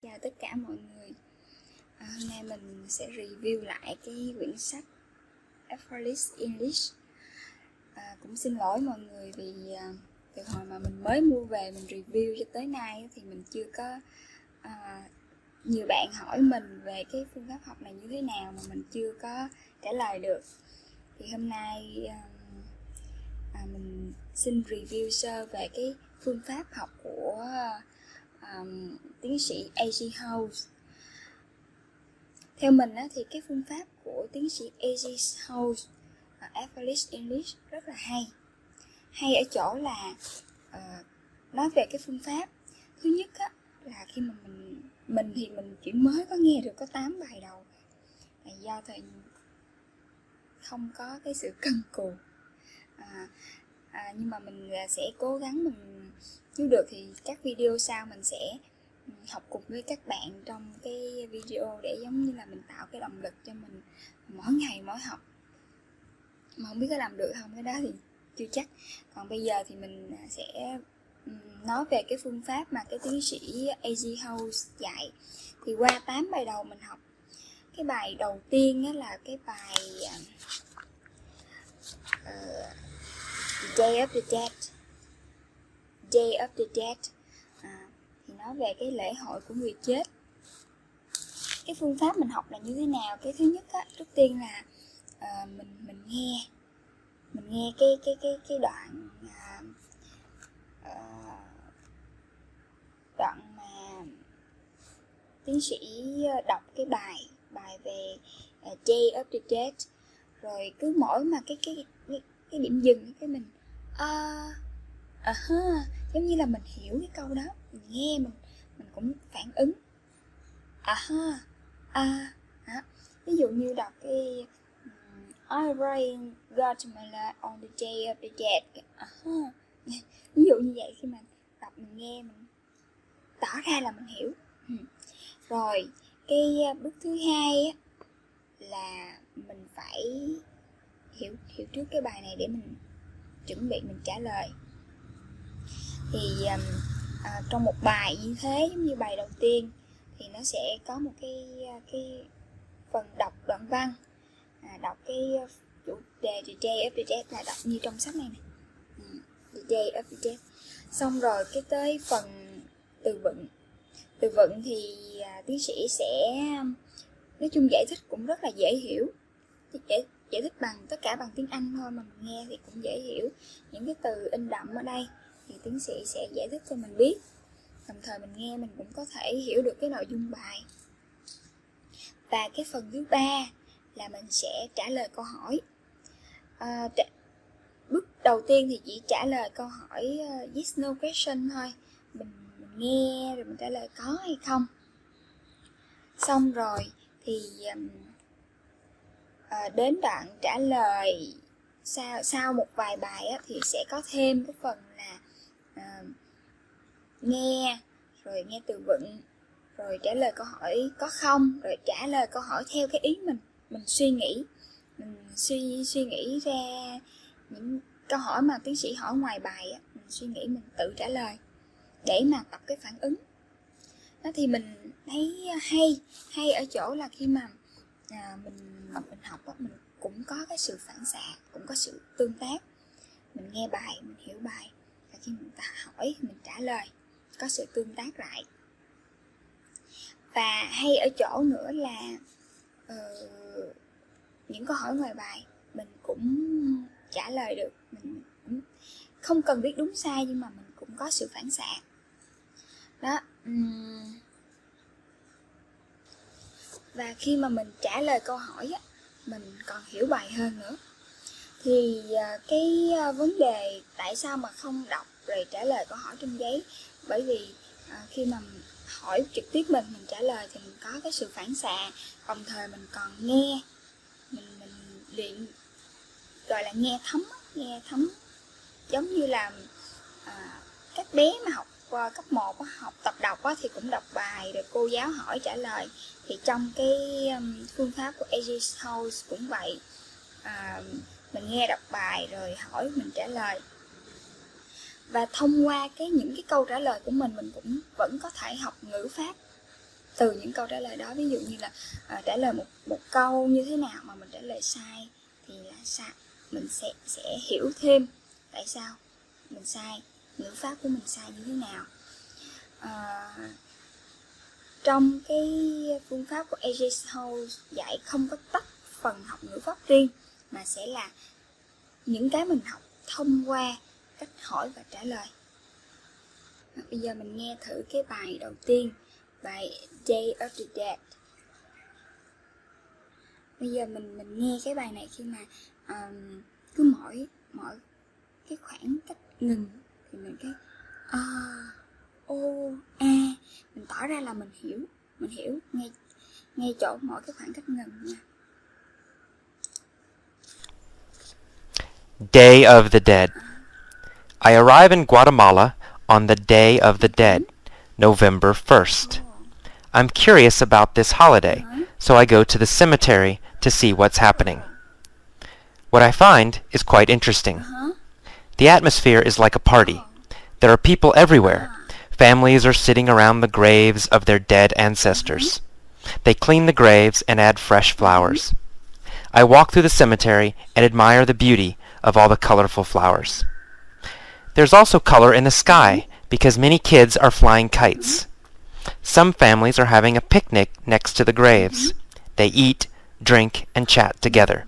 Chào tất cả mọi người. Hôm nay mình sẽ review lại cái quyển sách Efforless English. Cũng xin lỗi mọi người vì từ hồi mà mình mới mua về mình review cho tới nay thì mình chưa có nhiều bạn hỏi mình về cái phương pháp học này như thế nào mà mình chưa có trả lời được. Thì hôm nay mình xin review sơ về cái phương pháp học của tiến sĩ Hoge. Theo mình thì cái phương pháp của tiến sĩ Hoge, Efforless English rất là hay ở chỗ là nói về cái phương pháp. Thứ nhất là khi mà mình thì mình chỉ mới có nghe được có 8 bài đầu, là do thời không có cái sự cân cù, nhưng mà mình sẽ cố gắng, mình nếu được thì các video sau mình sẽ học cùng với các bạn trong cái video để giống như là mình tạo cái động lực cho mình mỗi ngày mỗi học. Mà không biết có làm được không, cái đó thì chưa chắc. Còn bây giờ thì mình sẽ nói về cái phương pháp mà cái tiến sĩ Hoge dạy. Thì qua 8 bài đầu mình học, cái bài đầu tiên là cái bài Day of the Dead. Thì nói về cái lễ hội của người chết. Cái phương pháp mình học là như thế nào? Cái thứ nhất trước tiên là mình nghe cái đoạn mà tiến sĩ đọc cái bài về Day of the Dead, rồi cứ mỗi mà cái điểm dừng cái mình giống như là mình hiểu cái câu đó, mình nghe mình cũng phản ứng ví dụ như đọc cái I rain God my life on the day of the dead, ví dụ như vậy. Khi mà đọc mình nghe mình tỏ ra là mình hiểu. Rồi cái bước thứ hai là mình phải hiểu trước cái bài này để mình chuẩn bị mình trả lời. Thì trong một bài như thế, giống như bài đầu tiên thì nó sẽ có một cái phần đọc đoạn văn, đọc cái chủ đề The Day of the Dead là đọc như trong sách này nè, The Day of the Dead. Xong rồi cái tới phần từ vựng thì tiến sĩ sẽ nói chung giải thích cũng rất là dễ hiểu, giải thích tất cả bằng tiếng Anh thôi mà mình nghe thì cũng dễ hiểu. Những cái từ in đậm ở đây thì tiến sĩ sẽ giải thích cho mình biết, đồng thời mình nghe mình cũng có thể hiểu được cái nội dung bài. Và cái phần thứ ba là mình sẽ trả lời câu hỏi. Bước đầu tiên thì chỉ trả lời câu hỏi yes no question thôi, mình nghe rồi mình trả lời có hay không. Xong rồi thì đến đoạn trả lời sau một vài bài thì sẽ có thêm cái phần là nghe, rồi nghe từ vựng, rồi trả lời câu hỏi có không, rồi trả lời câu hỏi theo cái ý mình suy nghĩ. Mình suy nghĩ ra những câu hỏi mà tiến sĩ hỏi ngoài bài mình suy nghĩ, mình tự trả lời để mà tập cái phản ứng. Đó thì mình thấy hay ở chỗ là khi mà mình học mình cũng có cái sự phản xạ, cũng có sự tương tác. Mình nghe bài, mình hiểu bài, và khi người ta hỏi mình trả lời, có sự tương tác lại. Và hay ở chỗ nữa là những câu hỏi ngoài bài mình cũng trả lời được, mình cũng không cần biết đúng sai, nhưng mà mình cũng có sự phản xạ đó. Và khi mà mình trả lời câu hỏi mình còn hiểu bài hơn nữa. Thì cái vấn đề tại sao mà không đọc rồi trả lời câu hỏi trên giấy, bởi vì khi mà hỏi trực tiếp mình trả lời thì mình có cái sự phản xạ, đồng thời mình còn nghe, mình luyện, gọi là nghe thấm, giống như là các bé mà học cấp 1 học tập đọc thì cũng đọc bài rồi cô giáo hỏi trả lời. Thì trong cái phương pháp của Hoge cũng vậy, mình nghe đọc bài rồi hỏi mình trả lời. Và thông qua những cái câu trả lời của mình cũng vẫn có thể học ngữ pháp. từ những câu trả lời đó. Ví dụ như là trả lời một câu như thế nào mà mình trả lời sai thì là sao, mình sẽ hiểu thêm tại sao mình sai, ngữ pháp của mình sai như thế nào. Trong cái phương pháp của Hoge dạy không có tách phần học ngữ pháp riêng, mà sẽ là những cái mình học thông qua cách hỏi và trả lời. Bây giờ mình nghe thử cái bài đầu tiên, bài Day of the Dead. Bây giờ mình nghe cái bài này khi mà cứ mỗi cái khoảng cách ngừng thì mình cái mình tỏ ra là mình hiểu ngay chỗ mỗi cái khoảng cách ngừng nha. Day of the Dead. I arrive in Guatemala on the Day of the Dead, November 1st. I'm curious about this holiday, so I go to the cemetery to see what's happening. What I find is quite interesting. The atmosphere is like a party. There are people everywhere. Families are sitting around the graves of their dead ancestors. They clean the graves and add fresh flowers. I walk through the cemetery and admire the beauty of all the colorful flowers. There's also color in the sky because many kids are flying kites. Some families are having a picnic next to the graves. They eat, drink, and chat together.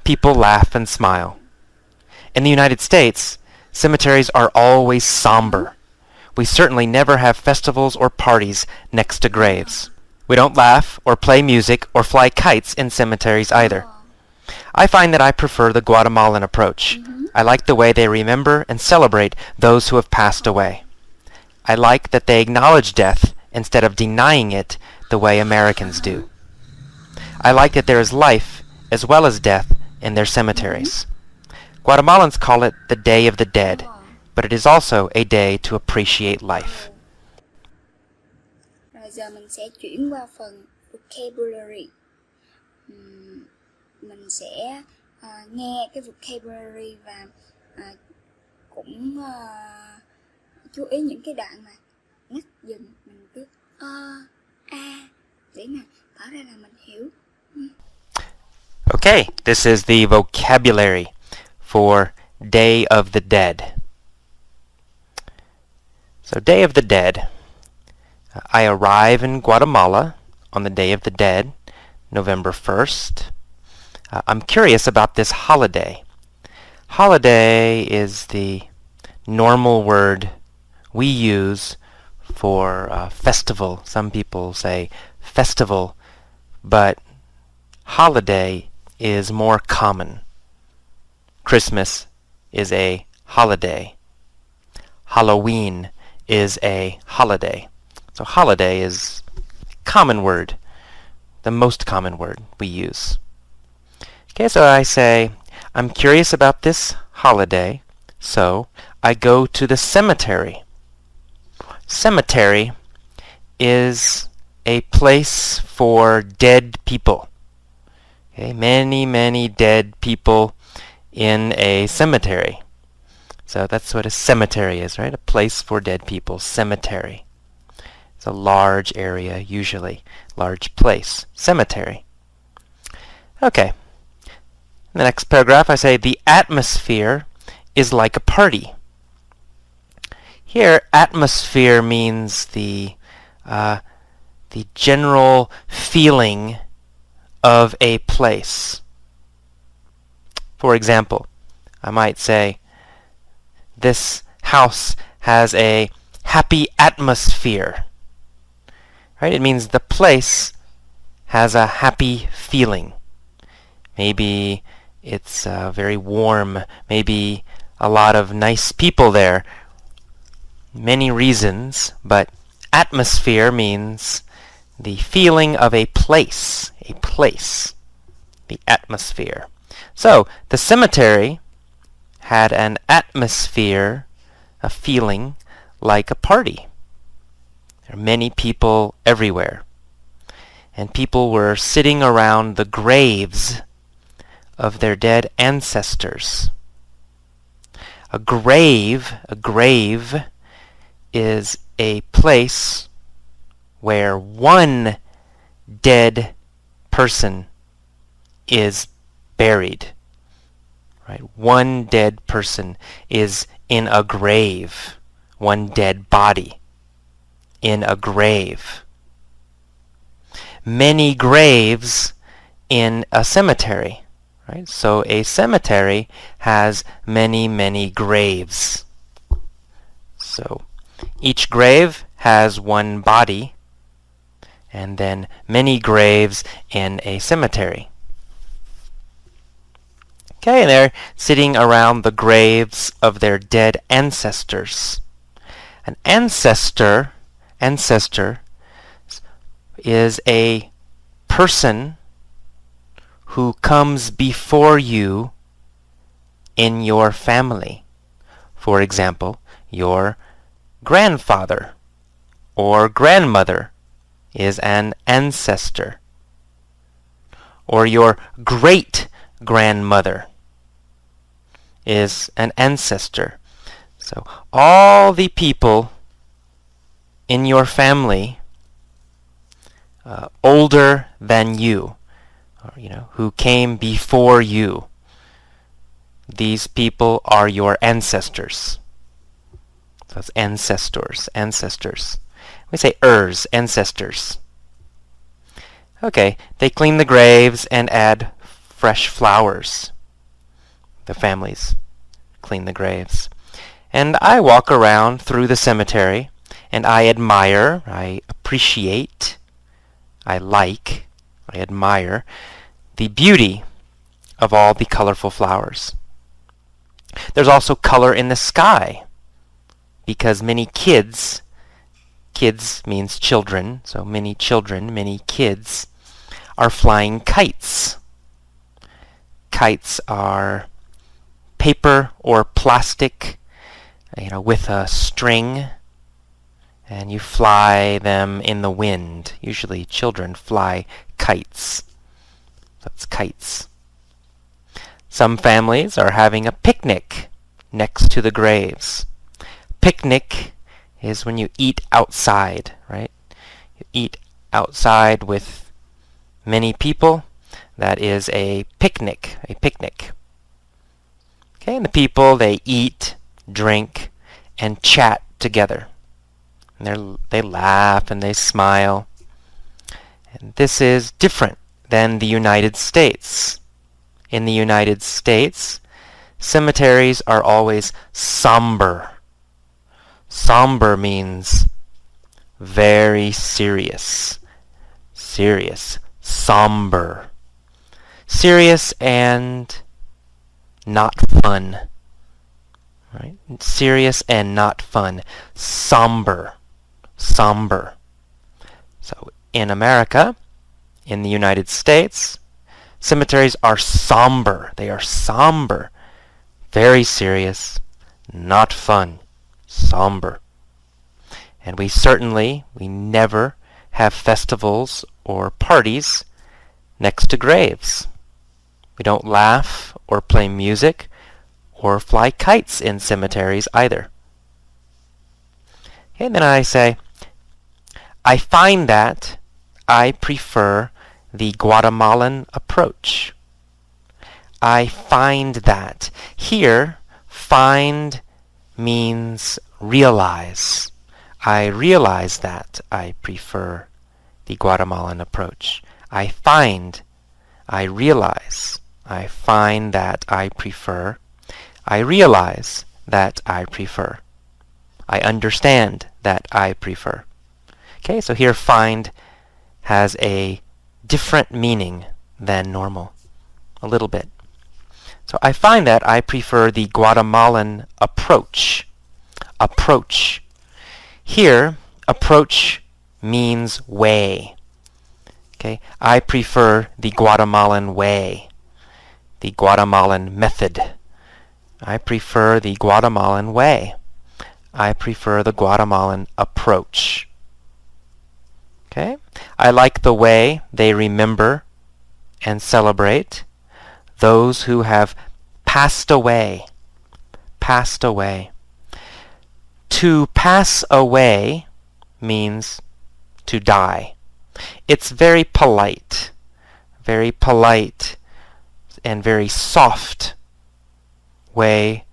People laugh and smile. In the United States, cemeteries are always somber. We certainly never have festivals or parties next to graves. We don't laugh or play music or fly kites in cemeteries either. I find that I prefer the Guatemalan approach. I like the way they remember and celebrate those who have passed away. I like that they acknowledge death instead of denying it the way Americans do. I like that there is life as well as death in their cemeteries. Guatemalans call it the Day of the Dead, but it is also a day to appreciate life. Rồi giờ mình sẽ chuyển qua phần vocabulary. Mình sẽ nghe cái vocabulary và cũng chú ý những cái đoạn mà ngắt dừng, mình cứ để mà tỏ ra là mình hiểu. Okay, this is the vocabulary for Day of the Dead. So, Day of the Dead. I arrive in Guatemala on the Day of the Dead, November 1st. I'm curious about this holiday. Holiday is the normal word we use for festival. Some people say festival, but holiday is more common. Christmas is a holiday. Halloween is a holiday. So holiday is a common word, the most common word we use. Okay, so I say, I'm curious about this holiday, so I go to the cemetery. Cemetery is a place for dead people. Okay, many dead people in a cemetery. So that's what a cemetery is, right? A place for dead people, cemetery. It's a large area, usually. Large place, cemetery. Okay. In the next paragraph, I say, the atmosphere is like a party. Here, atmosphere means the general feeling of a place. For example, I might say, this house has a happy atmosphere. Right? It means the place has a happy feeling. Maybe it's very warm. Maybe a lot of nice people there. Many reasons, but atmosphere means the feeling of a place. A place. The atmosphere. So, the cemetery had an atmosphere, a feeling like a party. There are many people everywhere. And people were sitting around the graves of their dead ancestors. A grave is a place where one dead person is buried. Right? One dead person is in a grave. One dead body in a grave. Many graves in a cemetery. Right? So a cemetery has many, many graves. So each grave has one body, and then many graves in a cemetery. Okay, and they're sitting around the graves of their dead ancestors. An ancestor is a person who comes before you in your family. For example, your grandfather or grandmother is an ancestor. Or your great-grandmother is an ancestor. So all the people in your family older than you, or, who came before you, these people are your ancestors. So it's ancestors. We say ancestors. Okay, they clean the graves and add fresh flowers. The families clean the graves. And I walk around through the cemetery, and I admire, I appreciate, I admire the beauty of all the colorful flowers. There's also color in the sky, because many kids means children, so many kids are flying kites. Kites are paper or plastic, with a string, and you fly them in the wind. Usually children fly kites. That's kites. Some families are having a picnic next to the graves. Picnic is when you eat outside, right? You eat outside with many people. That is a picnic. Okay, and the people, they eat, drink, and chat together. And they laugh and they smile. And this is different than the United States. In the United States, cemeteries are always somber. Somber means very serious. Somber. Serious and not fun. Right? Serious and not fun. Somber. So in America, in the United States, cemeteries are somber. They are somber. Very serious. Not fun. Somber. And we never have festivals or parties next to graves. We don't laugh or play music or fly kites in cemeteries either. Okay, and then I say, I find that I prefer the Guatemalan approach. I find that. Here, find means realize. I realize that I prefer the Guatemalan approach. I realize. I find that I prefer. I realize that I prefer. I understand that I prefer. Okay, so here find has a different meaning than normal. A little bit. So I find that I prefer the Guatemalan approach. Here, approach means way. Okay, I prefer the Guatemalan way. The Guatemalan method. I prefer the Guatemalan way. I prefer the Guatemalan approach. Okay? I like the way they remember and celebrate those who have passed away. To pass away means to die. It's very polite and very soft way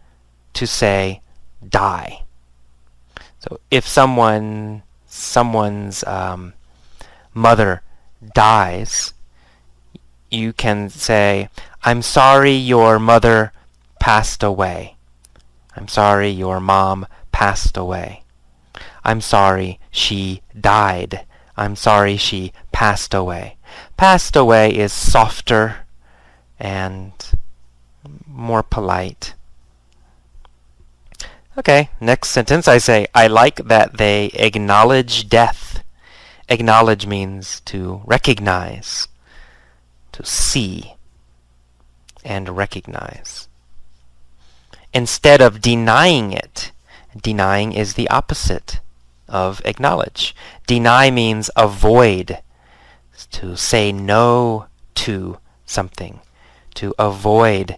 to say die. So if someone's mother dies, you can say, I'm sorry your mother passed away. I'm sorry your mom passed away. I'm sorry she died. I'm sorry she passed away. Passed away is softer and more polite. Okay, next sentence I say, I like that they acknowledge death. Acknowledge means to recognize, to see and recognize. Instead of denying it, denying is the opposite of acknowledge. Deny means avoid, to say no to something. To avoid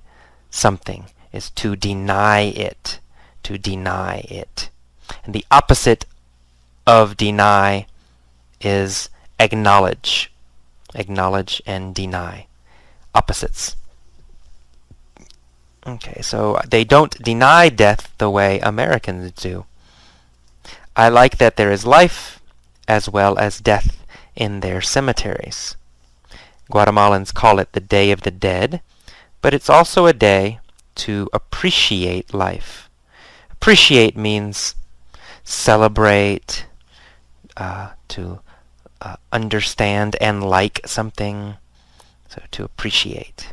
something is to deny it. To deny it. And the opposite of deny is acknowledge. Acknowledge and deny. Opposites. Okay, so they don't deny death the way Americans do. I like that there is life as well as death in their cemeteries. Guatemalans call it the Day of the Dead, but it's also a day to appreciate life. Appreciate means celebrate, to understand and like something, so to appreciate.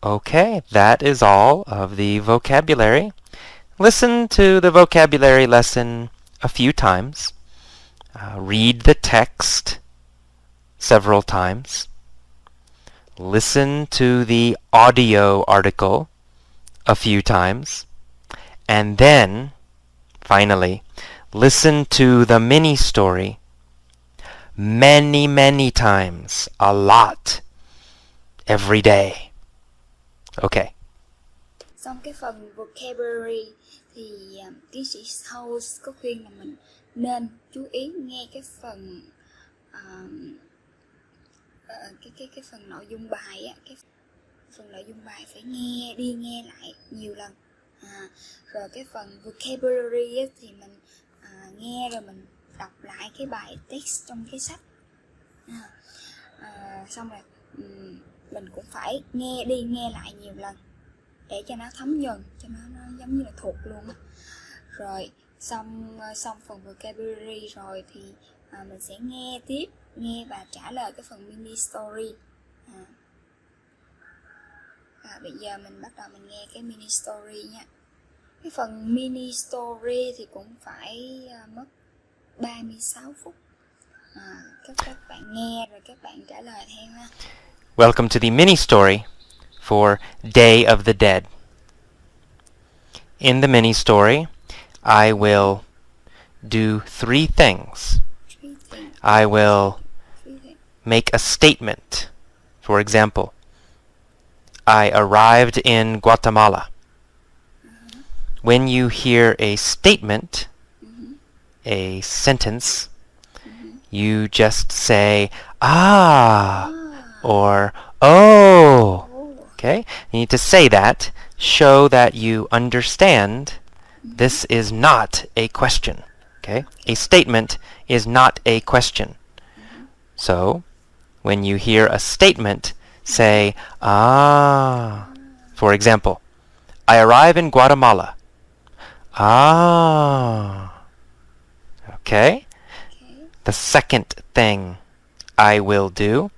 Okay, that is all of the vocabulary. Listen to the vocabulary lesson a few times. Read the text several times. Listen to the audio article a few times. And then, finally, listen to the mini story many, many times, a lot, every day. Okay. Xong cái phần vocabulary thì tiến sĩ Hoge có khuyên là mình nên chú ý nghe cái phần cái phần nội dung bài á, cái phần nội dung bài phải nghe đi nghe lại nhiều lần. Rồi cái phần vocabulary á, thì mình nghe rồi mình đọc lại cái bài text trong cái sách. Xong rồi mình cũng phải nghe đi nghe lại nhiều lần để cho nó thấm nhuần, cho nó giống như là thuộc luôn á. Rồi xong phần vocabulary rồi thì mình sẽ nghe tiếp, nghe và trả lời cái phần mini story. Bây giờ mình bắt đầu mình nghe cái mini story nha. Cái phần mini story thì cũng phải mất 36 phút. Các bạn nghe rồi các bạn trả lời theo ha. Welcome to the mini story for Day of the Dead. In the mini story, I will do three things. I will make a statement. For example, I arrived in Guatemala. When you hear a statement, a sentence, you just say, ah, or oh. Okay? You need to say that, show that you understand this is not a question. Okay? A statement is not a question. So, when you hear a statement, say, ah. For example, I arrive in Guatemala. Ah. Okay? The second thing I will do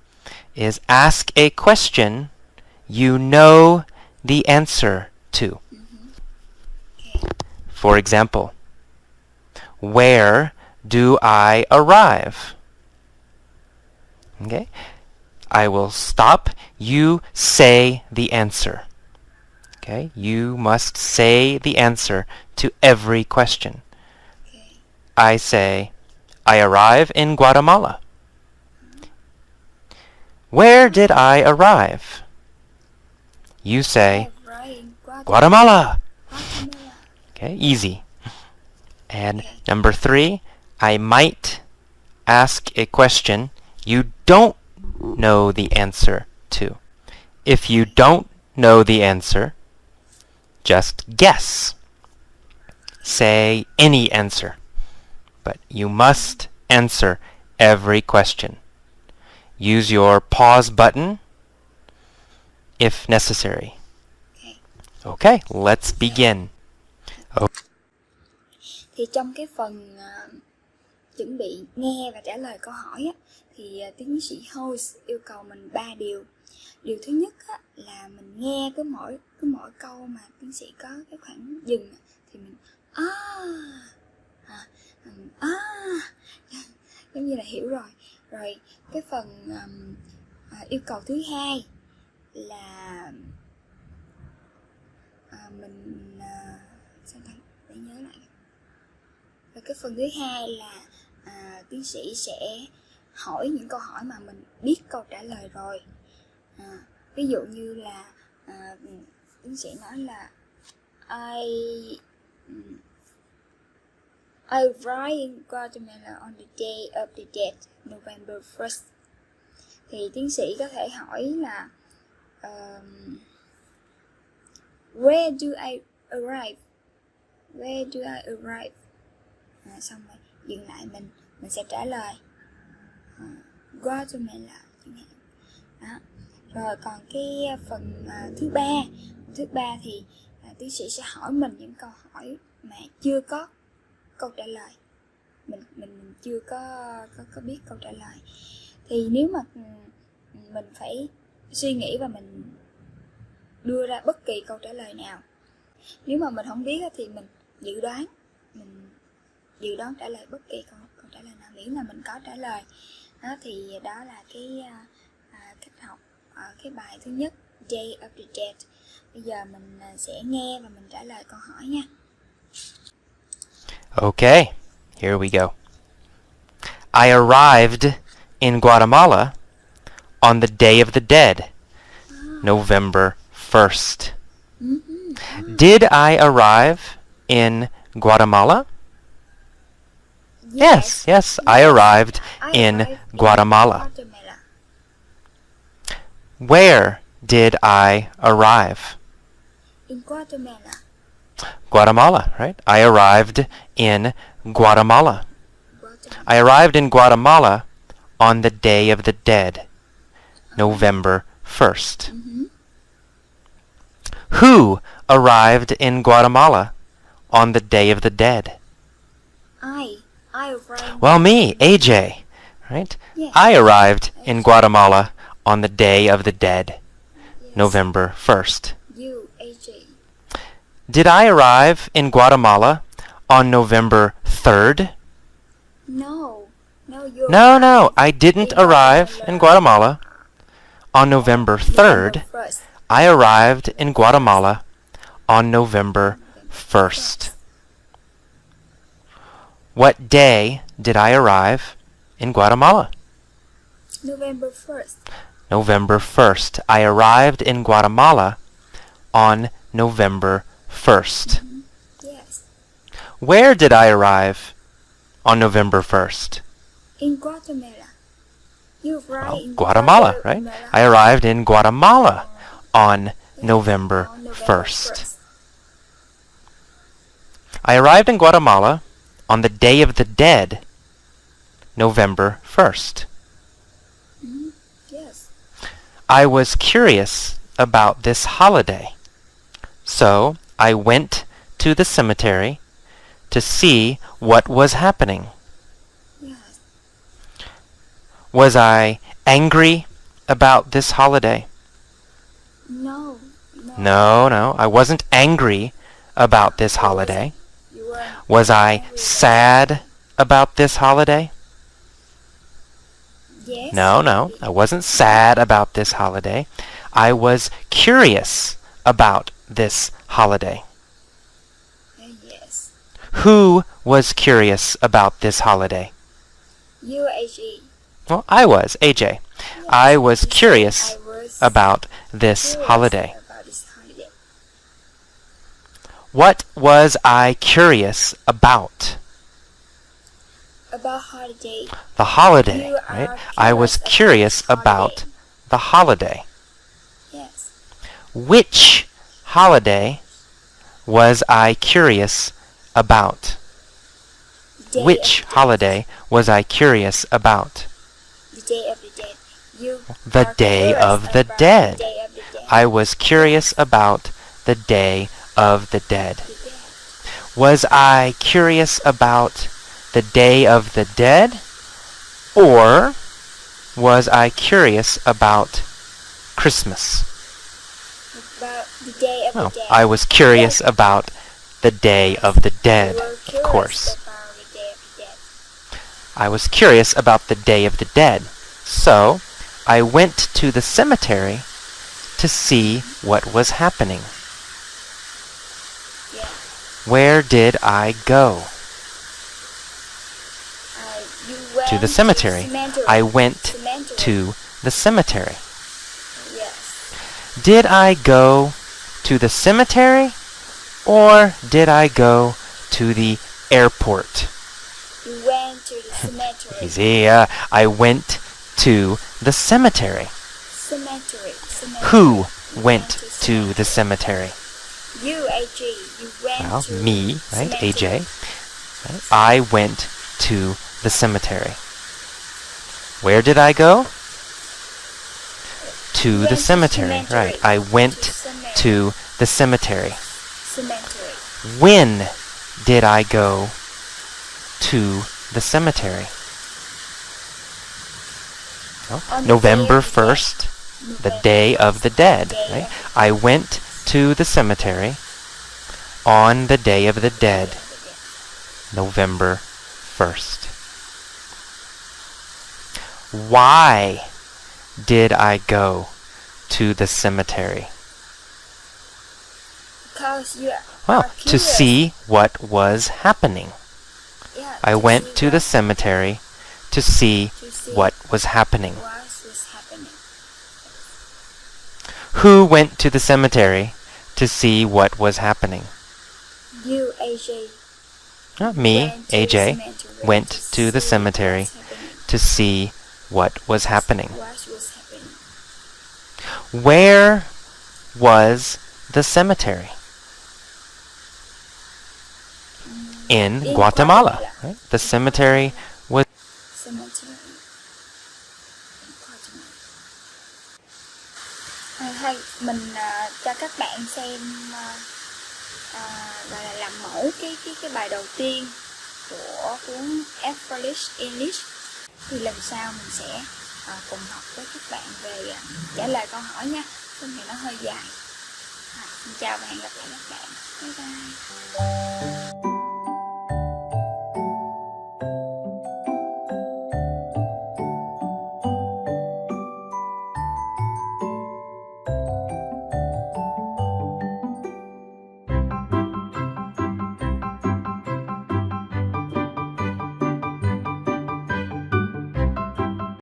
is ask a question you know the answer to. For example, where do I arrive? Okay? I will stop. You say the answer. Okay? You must say the answer to every question. I say, I arrive in Guatemala. Where did I arrive? You say, Guatemala. Okay, easy. And number 3, I might ask a question you don't know the answer to. If you don't know the answer, just guess. Say any answer, but you must answer every question. Use your pause button if necessary. Okay, let's begin. Thì trong cái phần chuẩn bị nghe và trả lời câu hỏi á, thì tiến sĩ Hoge yêu cầu mình 3 điều. Điều thứ nhất á, là mình nghe cứ mỗi câu mà tiến sĩ có cái khoảng dừng thì mình giống như là hiểu rồi. Rồi cái phần yêu cầu thứ hai là mình để nhớ lại. Và cái phần thứ hai là tiến sĩ sẽ hỏi những câu hỏi mà mình biết câu trả lời rồi. Ví dụ như là tiến sĩ nói là I arrived in Guatemala on the day of the dead, November 1st. Thì tiến sĩ có thể hỏi là Where do I arrive? Where do I arrive? Xong rồi dừng lại mình sẽ trả lời Guatemala chẳng hạn. Đó. Rồi còn cái phần thứ ba thì tiến sĩ sẽ hỏi mình những câu hỏi mà chưa có câu trả lời, mình chưa có biết câu trả lời. Thì nếu mà mình phải suy nghĩ và mình đưa ra bất kỳ câu trả lời nào. Nếu mà mình không biết thì mình dự đoán trả lời bất kỳ câu trả lời nào, miễn là mình có trả lời. Đó, thì đó là cái cách học ở cái bài thứ nhất, Day of the Dead. Bây giờ mình sẽ nghe và mình trả lời câu hỏi nha. Okay, here we go. I arrived in Guatemala on the Day of the Dead, November 1st. Did I arrive in Guatemala? Yes, I arrived in Guatemala. Where did I arrive? In Guatemala. Guatemala, right? I arrived in Guatemala. I arrived in Guatemala on the Day of the Dead, November 1st. Who arrived in Guatemala on the Day of the Dead? I arrived. Well, me, AJ, right? Yes. I arrived in Guatemala on the Day of the Dead, November 1st. You, AJ. Did I arrive in Guatemala on November 3rd? No, No, I didn't arrive in Guatemala on November 3rd. I arrived in Guatemala on November 1st. What day did I arrive in Guatemala? November 1st. November 1st. I arrived in Guatemala on November 1st. Yes. Where did I arrive on November 1st? In Guatemala. You arrived in Guatemala, right? I arrived in Guatemala on November 1st. I arrived in Guatemala on the Day of the Dead, November 1st. Yes. I was curious about this holiday, so I went to the cemetery to see what was happening. Yes. Was I angry about this holiday? No. No, I wasn't angry about this holiday. You were. Was I sad about this holiday? Yes. No, I wasn't sad about this holiday. I was curious about this holiday. Yes. Who was curious about this holiday? You, AJ. Well, I was, AJ. Yes. I was curious I was about this curious holiday. about this holiday. What was I curious about? About holiday. The holiday, You right? are I was curious about the holiday. Yes. Which holiday was I curious about? Day Which of the holiday was I curious about? The Day of the Dead. You The are Day curious of the about Dead. The Day of the Dead. I was curious about the Day of the Dead. The dead. Was I curious about the Day of the Dead? Or was I curious about Christmas? About the Day of Oh, the Dead. I was curious about the Day of the Dead, You were of curious course. about the Day of the Dead. I was curious about the Day of the Dead. So, I went to the cemetery to see what was happening. Yeah. Where did I go? You went To the cemetery. I went Cemetery. to the cemetery. Yes. Did I go to the cemetery? Or did I go to the airport? You went to the cemetery. Easy. I went to the cemetery. Cemetery. Who went to the cemetery? You, AJ. You went Well, to me, right? cemetery. AJ. Right? I went to the cemetery. Where did I go? To Went the to cemetery. cemetery. Right. I went cemetery. to the cemetery. Cemetery. When did I go to the cemetery? Oh, On the November day of the dead. 1st, the Day of the Dead. Day Right? of I went to the cemetery on the Day of the Dead, November 1st. Why did I go to the cemetery? Because you Well, are to curious. see what was happening. Yeah, I to went see to the cemetery to see what was happening. what was happening. Who went to the cemetery to see what was happening? You, AJ. Me, went to the AJ, cemetery went to to the see cemetery what's happening. to see what was happening. What was happening. Where was the cemetery? In Guatemala. Right? The cemetery was Cemetery. Hay mình cho các bạn xem gọi là làm mẫu cái bài đầu tiên của cuốn Efforless English. Thì lần sau mình sẽ cùng học với các bạn về trả lời câu hỏi nha. Phần này nó hơi dài. Xin chào và hẹn gặp lại các bạn. Bye bye.